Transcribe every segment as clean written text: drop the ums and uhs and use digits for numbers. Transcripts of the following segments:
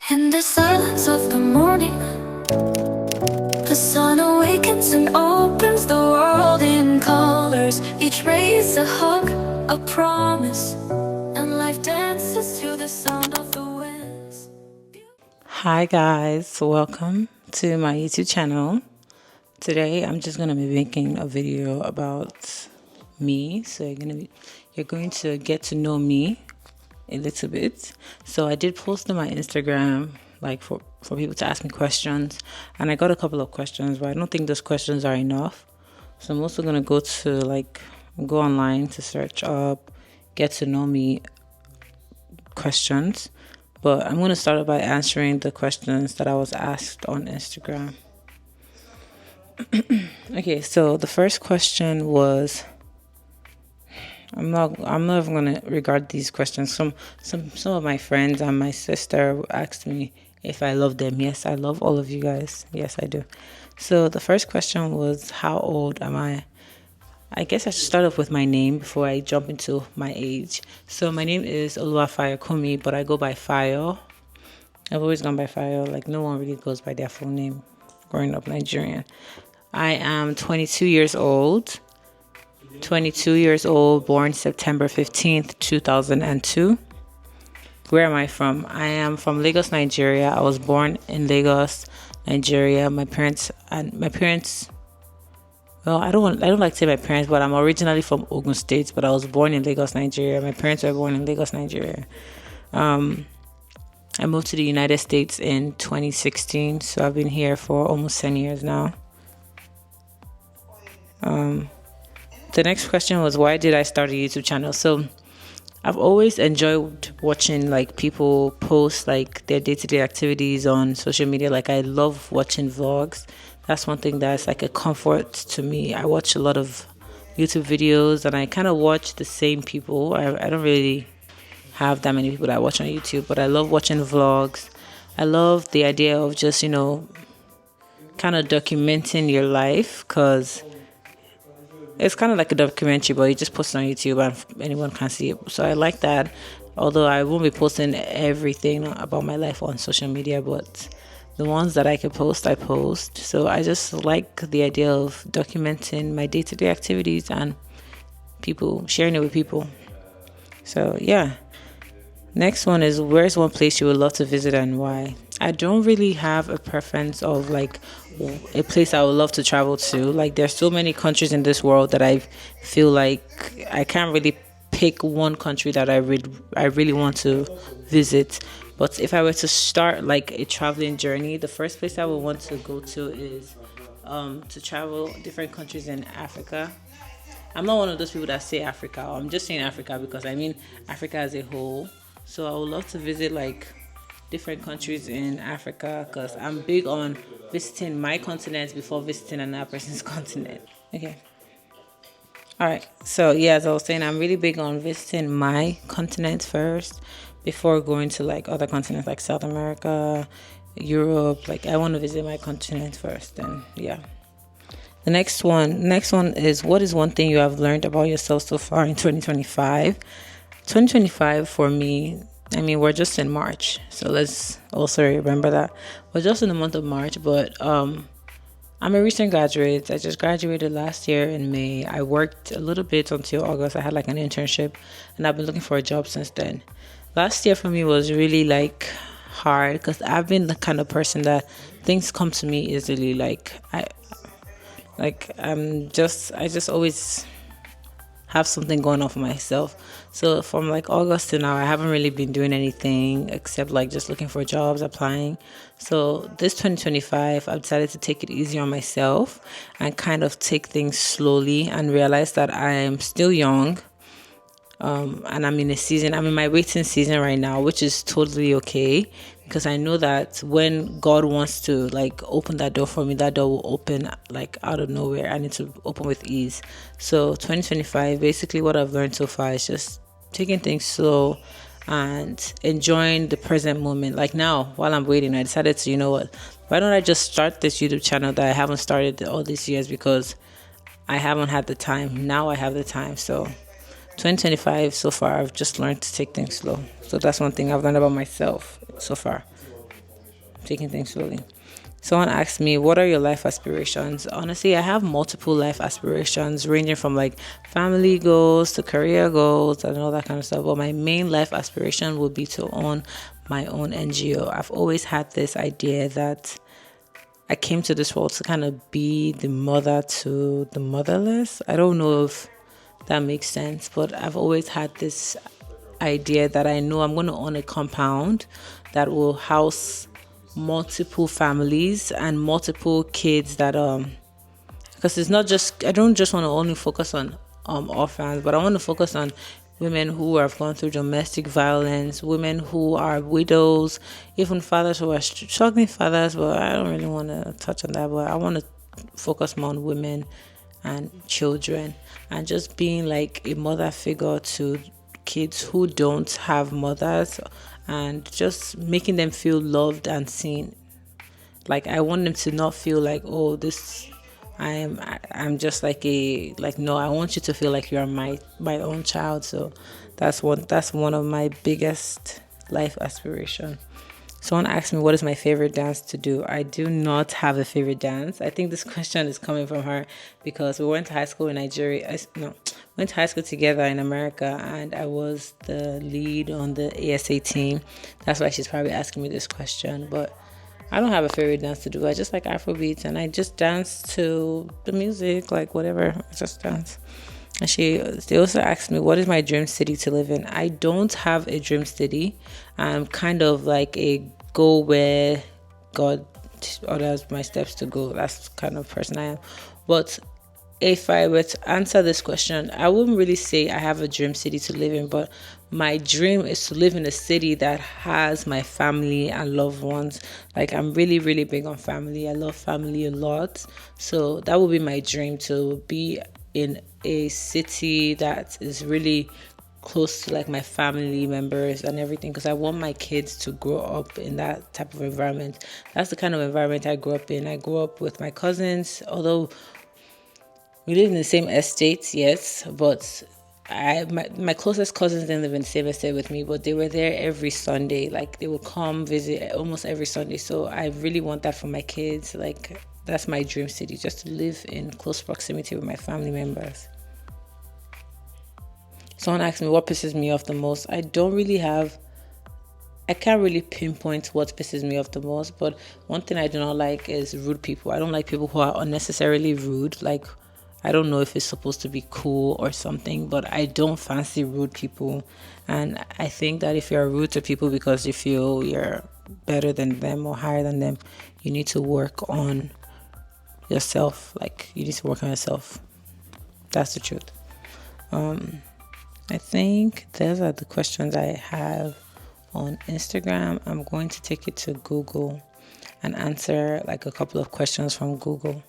In the silence of the morning, the sun awakens and opens the world in colors. Each ray is a hug, a promise, and life dances to the sound of the winds. Hi guys, welcome to my YouTube channel. Today I'm just gonna be making a video about me. So you're going to get to know me a little bit. So I did post on my Instagram like for people to ask me questions, and I got a couple of questions, but I don't think those questions are enough. So I'm also gonna go online to search up get to know me questions. But I'm going to start by answering the questions that I was asked on Instagram. Okay, so the first question was, I'm not even going to regard these questions. Some of my friends and my sister asked me if I love them. Yes, I love all of you guys. Yes, I do. So the first question was, how old am I? I guess I should start off with my name before I jump into my age. So my name is Fayo, but I go by Fayo. I've always gone by Fayo. Like, no one really goes by their full name growing up Nigerian. I am 22 years old. 22 years old, born September 15th, 2002. Where am I from? I am from Lagos, Nigeria. I was born in Lagos, Nigeria. My parents, well, I don't like to say my parents, but I'm originally from Ogun State, but I was born in Lagos, Nigeria. My parents were born in Lagos, Nigeria. I moved to the United States in 2016, so I've been here for almost 10 years now. The next question was, why did I start a YouTube channel? So I've always enjoyed watching like people post like their day-to-day activities on social media. Like, I love watching vlogs. That's one thing that's like a comfort to me. I watch a lot of YouTube videos and I kind of watch the same people. I don't really have that many people that I watch on YouTube, but I love watching vlogs. I love the idea of just, kind of documenting your life, because it's kind of like a documentary, but you just post it on YouTube and anyone can see it. So I like that. Although I won't be posting everything about my life on social media, but the ones that I can post, I post. So I just like the idea of documenting my day-to-day activities and sharing it with people. So yeah. Next one is, where's one place you would love to visit and why? I don't really have a preference of like a place I would love to travel to. Like, there's so many countries in this world that I feel like I can't really pick one country that I really want to visit. But if I were to start like a traveling journey, the first place I would want to go to is to travel different countries in Africa. I'm not one of those people that say Africa. I'm just saying Africa because I mean Africa as a whole. So I would love to visit like different countries in Africa, because I'm big on visiting my continent before visiting another person's continent. Okay. All right. So yeah, as I was saying, I'm really big on visiting my continent first before going to like other continents like South America, Europe. Like, I want to visit my continent first, and yeah. The next one is, what is one thing you have learned about yourself so far in 2025? 2025 for me, I mean, we're just in March, so let's also remember that we're just in the month of March. But I'm a recent graduate. I just graduated last year in May. I worked a little bit until August. I had like an internship, and I've been looking for a job since then. Last year for me was really like hard, because I've been the kind of person that things come to me easily. I just always have something going on for myself. So from like August to now, I haven't really been doing anything except like just looking for jobs, applying. So this 2025, I've decided to take it easy on myself and kind of take things slowly, and realize that I am still young. And I'm in my waiting season right now, which is totally okay, because I know that when God wants to like open that door for me, that door will open like out of nowhere. I need to open with ease. So 2025, basically what I've learned so far is just taking things slow and enjoying the present moment. Like now, while I'm waiting, I decided to, why don't I just start this YouTube channel that I haven't started all these years, because I haven't had the time. Now I have the time. So 2025 so far, I've just learned to take things slow. So that's one thing I've learned about myself so far. taking things slowly. Someone asked me, what are your life aspirations? Honestly, I have multiple life aspirations ranging from like family goals to career goals and all that kind of stuff. But my main life aspiration would be to own my own NGO. I've always had this idea that I came to this world to kind of be the mother to the motherless. I don't know if that makes sense, but I've always had this idea that I know I'm going to own a compound that will house multiple families and multiple kids that because it's not just, I don't just want to only focus on orphans, but I want to focus on women who have gone through domestic violence, women who are widows, even fathers who are struggling fathers. But I don't really want to touch on that, but I want to focus more on women and children and just being like a mother figure to kids who don't have mothers and just making them feel loved and seen. Like I want them to not feel like, oh, this I'm just like no, I want you to feel like you're my own child. So that's one of my biggest life aspiration. Someone asked me what is my favorite dance to do. I do not have a favorite dance. I think this question is coming from her because we went to high school in Nigeria. Went to high school together in America, and I was the lead on the ASA team. That's why she's probably asking me this question. But I don't have a favorite dance to do. I just like Afrobeats, and I just dance to the music, like whatever. I just dance. And they also asked me, what is my dream city to live in? I don't have a dream city. I'm kind of like a go where God orders my steps to go. That's the kind of person I am. But if I were to answer this question, I wouldn't really say I have a dream city to live in, but my dream is to live in a city that has my family and loved ones. Like I'm really, really big on family. I love family a lot. So that would be my dream, to be in a city that is really close to like my family members and everything, because I want my kids to grow up in that type of environment. That's the kind of environment I grew up in. I grew up with my cousins, although we live in the same estate, yes, but my closest cousins didn't live in the same estate with me, but they were there every Sunday. Like they would come visit almost every Sunday. So I really want that for my kids. Like that's my dream city, just to live in close proximity with my family members. Someone asked me what pisses me off the most. I can't really pinpoint what pisses me off the most, but one thing I do not like is rude people. I don't like people who are unnecessarily rude. Like, I don't know if it's supposed to be cool or something, but I don't fancy rude people. And I think that if you're rude to people because you feel you're better than them or higher than them, you need to work on yourself. Like, you need to work on yourself. That's the truth. I think those are the questions I have on Instagram. I'm going to take it to Google and answer like a couple of questions from Google.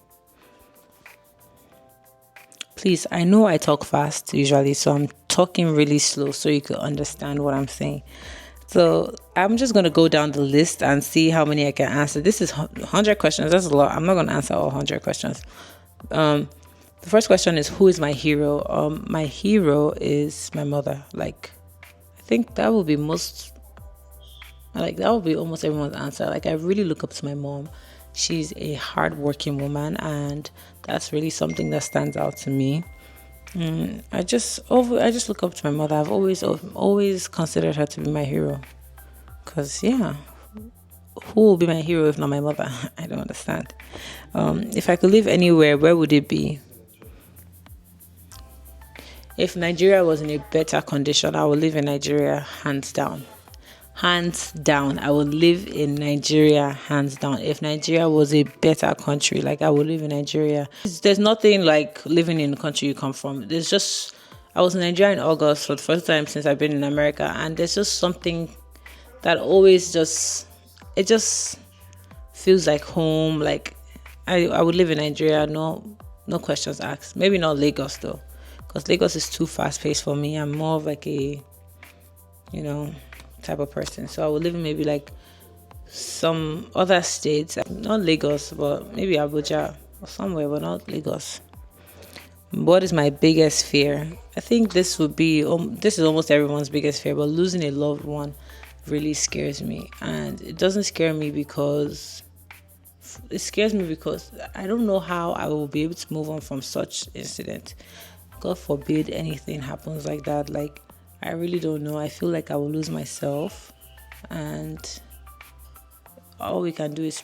Please, I know I talk fast usually, so I'm talking really slow so you can understand what I'm saying. So I'm just going to go down the list and see how many I can answer. This is 100 questions. That's a lot. I'm not going to answer all 100 questions. The first question is, who is my hero? My hero is my mother. Like, I think that would be almost everyone's answer. Like, I really look up to my mom. She's a hardworking woman, and that's really something that stands out to me. I just look up to my mother. I've always considered her to be my hero. Cause yeah, who will be my hero if not my mother? I don't understand. If I could live anywhere, where would it be? If Nigeria was in a better condition, I would live in Nigeria, hands down. Hands down, I would live in Nigeria, hands down. If Nigeria was a better country, like I would live in Nigeria. There's nothing like living in the country you come from. I was in Nigeria in August for the first time since I've been in America, and there's just something that always it just feels like home. Like I would live in Nigeria, no questions asked. Maybe not Lagos though, because Lagos is too fast paced for me. I'm more of like a, type of person. So I would live in maybe like some other states, not Lagos, but maybe Abuja or somewhere, but not Lagos. What is my biggest fear? I think this is almost everyone's biggest fear, but losing a loved one. really scares me. And it doesn't scare me because it scares me because I don't know how I will be able to move on from such incident. God forbid anything happens like that. Like, I really don't know. I feel like I will lose myself, and all we can do is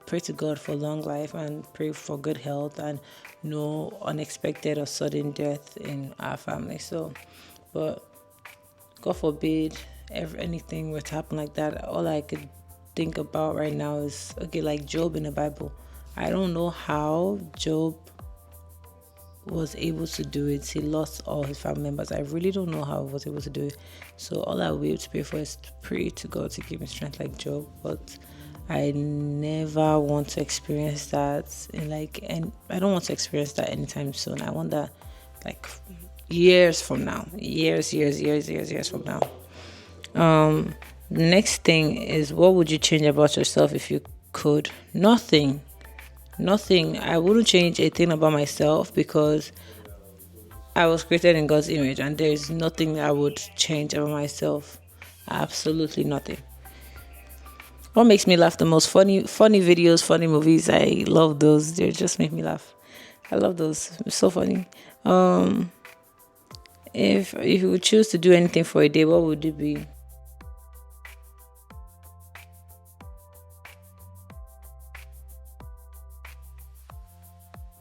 pray to God for long life and pray for good health and no unexpected or sudden death in our family. So, but God forbid anything were to happen like that. All I could think about right now is, okay, like Job in the Bible. I don't know how Job was able to do it. He lost all his family members. I really don't know how he was able to do it. So all I will be able to pray for is to pray to God to give me strength like Job. But I never want to experience that and I don't want to experience that anytime soon. I want that like years from now. Years from now. The next thing is, what would you change about yourself if you could? Nothing. I wouldn't change a thing about myself because I was created in God's image, and there is nothing I would change about myself. Absolutely nothing. What makes me laugh the most? Funny videos, funny movies. I love those. They just make me laugh. I love those. It's so funny. If you would choose to do anything for a day, what would it be?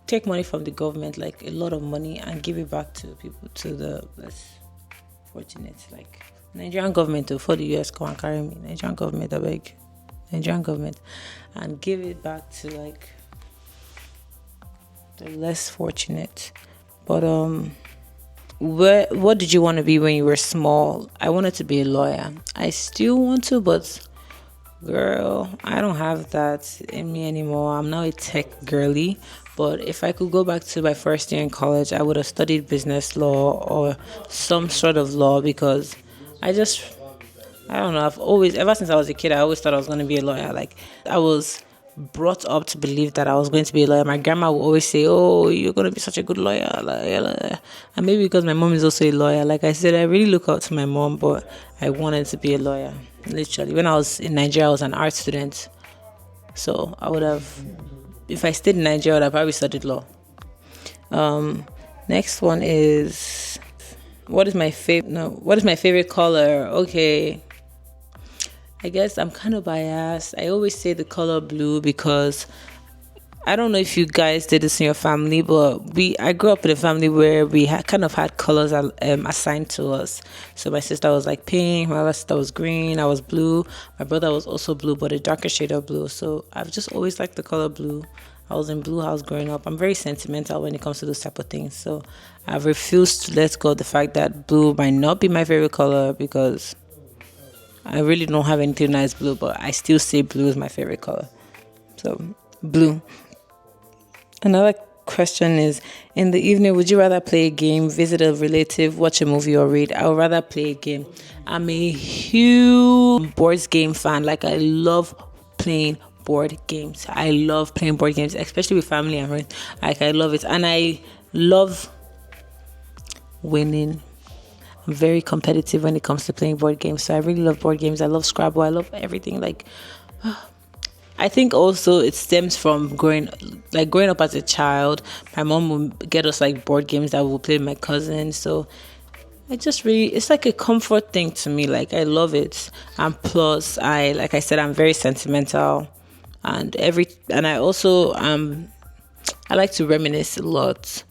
Take money from the government, like a lot of money, and give it back to people, to the less fortunate. Like Nigerian government, before the US come and carry me. Nigerian government, I beg. Nigerian government, and give it back to like the less fortunate. But what did you want to be when you were small? I wanted to be a lawyer. I still want to, but girl, I don't have that in me anymore. I'm now a tech girly. But if I could go back to my first year in college, I would have studied business law or some sort of law, because I don't know. Ever since I was a kid, I always thought I was going to be a lawyer. Like, I was brought up to believe that I was going to be a lawyer. My grandma would always say, "Oh, you're going to be such a good lawyer." And maybe because my mom is also a lawyer. Like I said, I really look up to my mom, but I wanted to be a lawyer. Literally, when I was in Nigeria, I was an art student. So I would have, if I stayed in Nigeria, I would have probably studied law. Next one is, what is my favorite color? Okay, I guess I'm kind of biased. I always say the color blue because I don't know if you guys did this in your family, but I grew up in a family where we kind of had colors assigned to us. So my sister was like pink, my other sister was green, I was blue, my brother was also blue, but a darker shade of blue. So I've just always liked the color blue. I was in Blue House growing up. I'm very sentimental when it comes to those type of things. So I've refused to let go of the fact that blue might not be my favorite color, because I really don't have anything nice blue, but I still say blue is my favorite color. So blue. Another question is, in the evening, would you rather play a game, visit a relative, watch a movie, or read? I would rather play a game. I'm a huge board game fan. Like, I love playing board games. I love playing board games, especially with family and friends. Like, I love it. And I love winning. I'm very competitive when it comes to playing board games. So I really love board games. I love Scrabble. I love everything. Like, I think also it stems from growing up as a child. My mom would get us like board games that we'll play with my cousins. So it's like a comfort thing to me. Like, I love it. And plus, like I said, I'm very sentimental, and I also I like to reminisce a lot.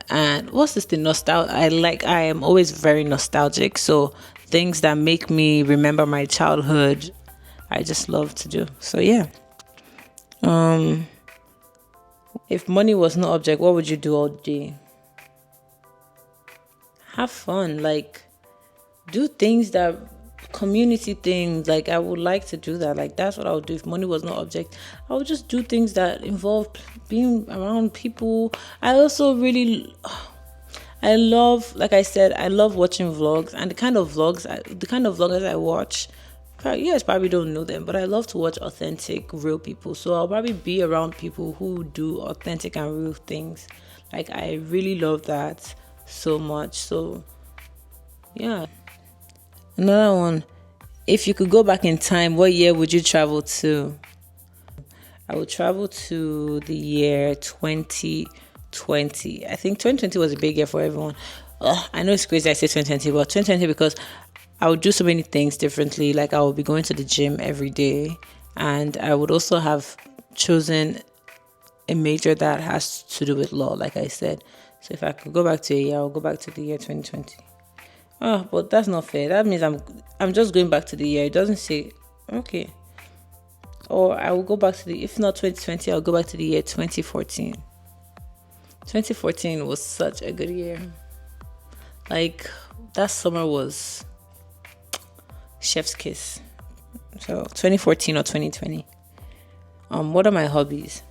And what's this thing? I am always very nostalgic. So things that make me remember my childhood, I just love to do. So yeah. If money was no object, what would you do all day? Have fun, like do things that community things. Like, I would like to do that. Like, that's what I would do if money was no object. I would just do things that involve being around people. I also really, like I said, I love watching vlogs, and the kind of vloggers I watch, you guys probably don't know them, but I love to watch authentic, real people. So I'll probably be around people who do authentic and real things. Like, I really love that so much. So yeah. Another one. If you could go back in time, what year would you travel to? I would travel to the year 2020. I think 2020 was a big year for everyone. I know it's crazy I say 2020, but 2020 because I would do so many things differently. Like I would be going to the gym every day, and I would also have chosen a major that has to do with law, like I said. So if I could go back to a year, I'll go back to the year 2020. Oh, but that's not fair. That means I'm just going back to the year. It doesn't say okay. Or I will go back to if not 2020, I'll go back to the year 2014. 2014 was such a good year. Like that summer was chef's kiss. So 2014 or 2020. What are my hobbies?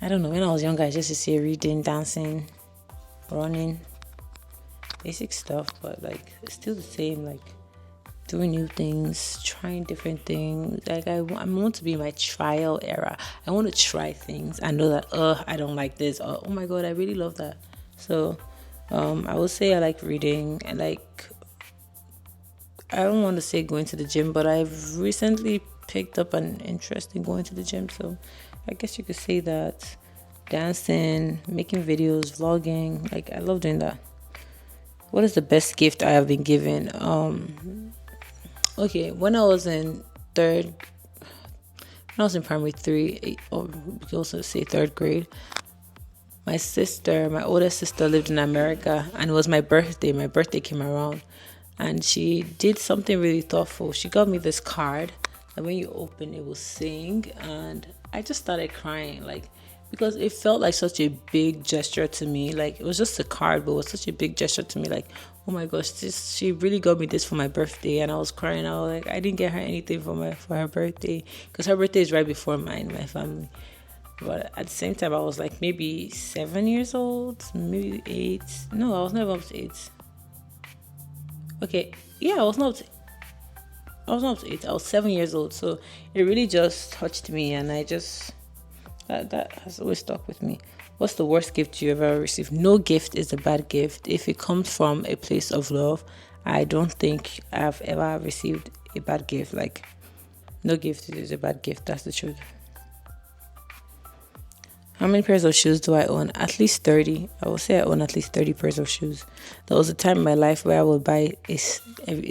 I don't know. When I was younger, I just used to say reading, dancing, running, basic stuff, but like it's still the same. Like doing new things, trying different things. Like I want to be in my trial era. I want to try things. I know that I don't like this. Or, oh my god, I really love that. So I would say I like reading. And like I don't want to say going to the gym, but I've recently picked up an interest in going to the gym. So I guess you could say that. Dancing, making videos, vlogging. Like I love doing that. What is the best gift I have been given? Okay, when I was in primary 3, or we could also say third grade, my oldest sister lived in America, and it was my birthday. My birthday came around, and she did something really thoughtful. She got me this card, and when you open it will sing, and I just started crying, like, because it felt like such a big gesture to me. Like it was just a card, but it was such a big gesture to me. Like, oh my gosh, she really got me this for my birthday, and I was crying. I was like, I didn't get her anything for her birthday, because her birthday is right before mine, my family. But at the same time, I was like maybe 7 years old, maybe 8. No, I was never up to 8. Okay, yeah, I was not up to 8. I was 7 years old, so it really just touched me, and I just. That has always stuck with me. What's the worst gift you ever received? No gift is a bad gift. If it comes from a place of love, I don't think I've ever received a bad gift. Like, no gift is a bad gift. That's the truth. How many pairs of shoes do I own? At least 30. I will say I own at least 30 pairs of shoes. There was a time in my life where I would buy a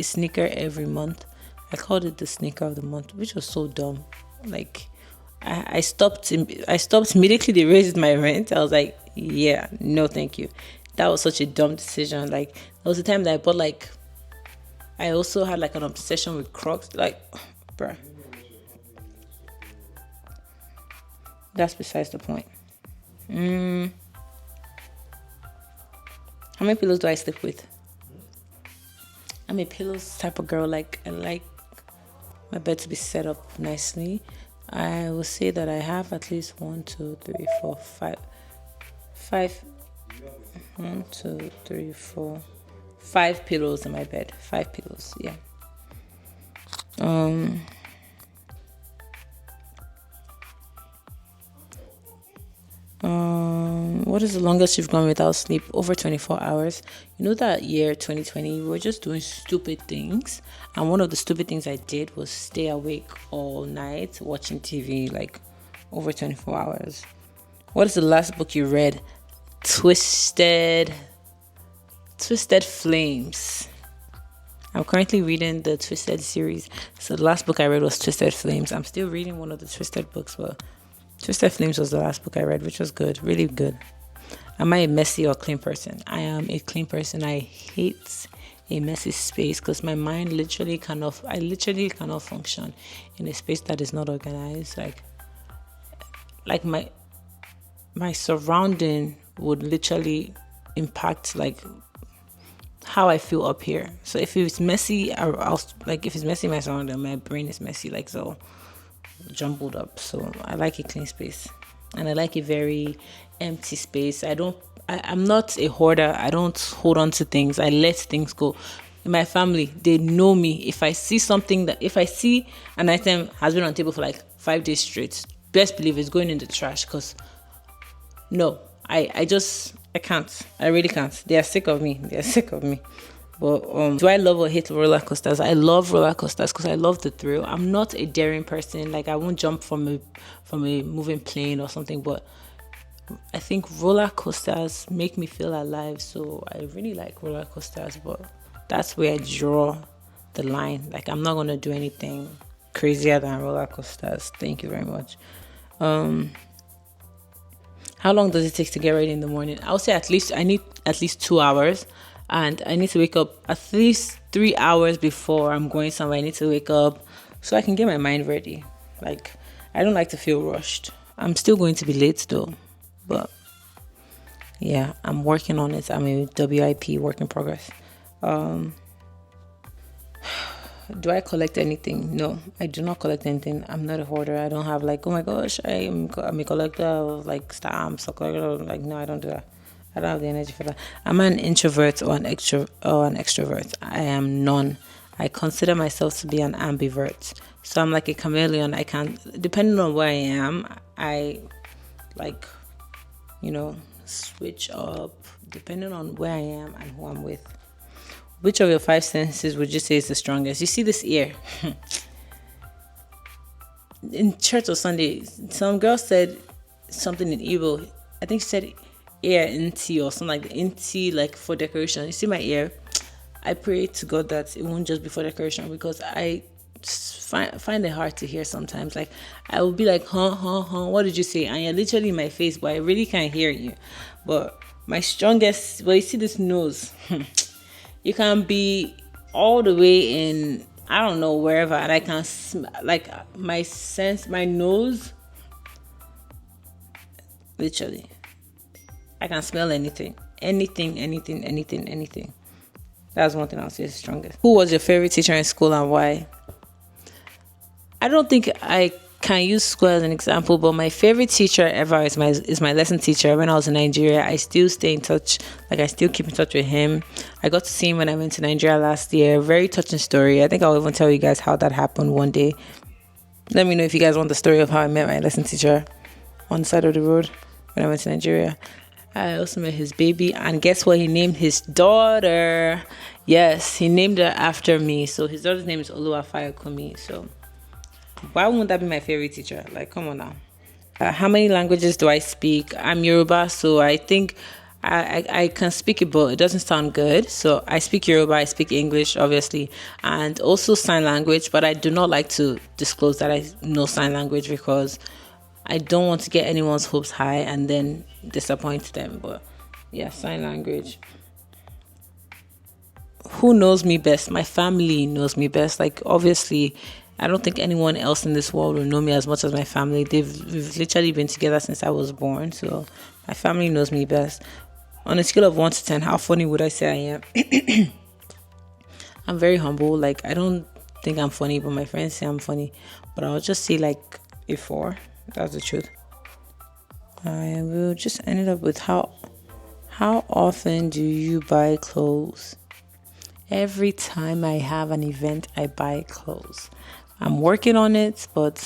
sneaker every month. I called it the sneaker of the month, which was so dumb. Like, I stopped immediately. They raised my rent. I was like, yeah, no, thank you. That was such a dumb decision. Like, there was a time that I bought, like, I also had like an obsession with Crocs. Like, bruh, that's besides the point. How many pillows do I sleep with? I'm a pillows type of girl. Like, I like my bed to be set up nicely. I will say that I have at least 1, 2, 3, 4, 5. 1, 2, 3, 4, 5 pillows in my bed. 5 pillows, yeah. What is the longest you've gone without sleep? Over 24 hours. You know that year 2020, we were just doing stupid things, and one of the stupid things I did was stay awake all night watching TV, like over 24 hours. What is the last book you read? Twisted Flames. I'm currently reading the Twisted series. So the last book I read was Twisted Flames. I'm still reading one of the Twisted books, but Twisted Flames was the last book I read, which was good, really good. Am I a messy or clean person? I am a clean person. I hate a messy space because my mind literally cannot function in a space that is not organized. Like my surrounding would literally impact like how I feel up here. So if it's messy, if it's messy in my surrounding, my brain is messy, like so jumbled up. So I like a clean space, and I like a very empty space. I'm not a hoarder. I don't hold on to things. I let things go. In my family, they know me. If I see an item has been on the table for like 5 days straight, best believe it's going in the trash, because no, I can't. I really can't. They are sick of me. But But do I love or hate roller coasters? I love roller coasters because I love the thrill. I'm not a daring person. Like I won't jump from a moving plane or something. But I think roller coasters make me feel alive. So I really like roller coasters. But that's where I draw the line. Like I'm not gonna do anything crazier than roller coasters. Thank you very much. How long does it take to get ready in the morning? I would say I need at least 2 hours, and I need to wake up at least 3 hours before I'm going somewhere. I need to wake up so I can get my mind ready. Like I don't like to feel rushed. I'm still going to be late though, but yeah, I'm working on it. I'm a WIP, work in progress. Do I collect anything? No, I do not collect anything. I'm not a hoarder. I don't have like, oh my gosh, I'm a collector of like stamps or collector. Like, no, I don't do that. I don't have the energy for that. Am I an introvert or an extrovert? I am none. I consider myself to be an ambivert. So I'm like a chameleon. I can, depending on where I am, I like, switch up depending on where I am and who I'm with. Which of your 5 senses would you say is the strongest? You see this ear. In church or Sunday, some girl said something in Igbo. I think she said ear inti or something like the inti, like for decoration. You see my ear? I pray to God that it won't just be for decoration because I find it hard to hear sometimes. Like I will be like, huh, what did you say? And you're literally in my face, but I really can't hear you. But my strongest, well, you see this nose. You can be all the way in, I don't know, wherever, and I can like my nose, literally, I can smell anything. That's one thing I'll say is strongest. Who was your favorite teacher in school and why? I don't think I can use school as an example, but my favorite teacher ever is my lesson teacher. When I was in Nigeria, I still stay in touch. Like I still keep in touch with him. I got to see him when I went to Nigeria last year. Very touching story. I think I'll even tell you guys how that happened one day. Let me know if you guys want the story of how I met my lesson teacher on the side of the road when I went to Nigeria. I also met his baby, and guess what? He named his daughter. Yes, he named her after me. So his daughter's name is Fayo. So why wouldn't that be my favorite teacher? Like, come on now. How many languages do I speak? I'm Yoruba, so I think I can speak it, but it doesn't sound good. So I speak Yoruba, I speak English, obviously, and also sign language, but I do not like to disclose that I know sign language because I don't want to get anyone's hopes high and then disappoint them. But yeah, sign language. Who knows me best? My family knows me best. Like, obviously, I don't think anyone else in this world will know me as much as my family. We've literally been together since I was born. So my family knows me best. On a scale of 1 to 10, how funny would I say I am? I'm very humble. Like, I don't think I'm funny, but my friends say I'm funny. But I'll just say like a 4. That's the truth. I will just end it up with how often do you buy clothes? Every time I have an event, I buy clothes. I'm working on it, but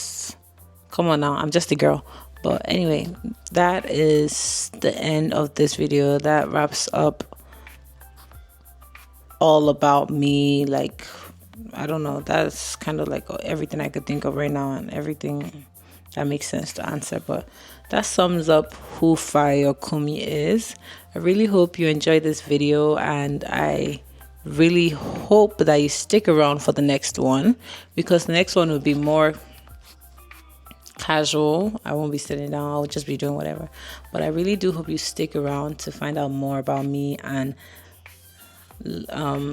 come on now, I'm just a girl. But anyway, that is the end of this video. That wraps up all about me. Like, I don't know, that's kind of like everything I could think of right now and everything that makes sense to answer. But that sums up who Fayo is. I really hope you enjoyed this video, and I really hope that you stick around for the next one, because the next one will be more casual. I won't be sitting down, I'll just be doing whatever. But I really do hope you stick around to find out more about me and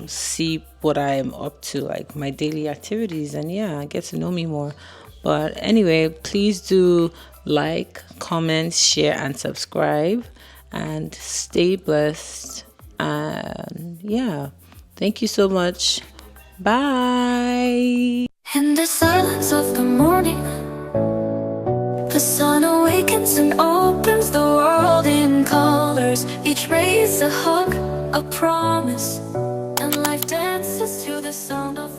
see what I'm up to, like my daily activities, and yeah, get to know me more. But anyway, please do like, comment, share, and subscribe, and stay blessed. And yeah, thank you so much. Bye. In the silence of the morning, the sun awakens and opens the world in colors. Each ray is a hug, a promise, and life dances to the sound of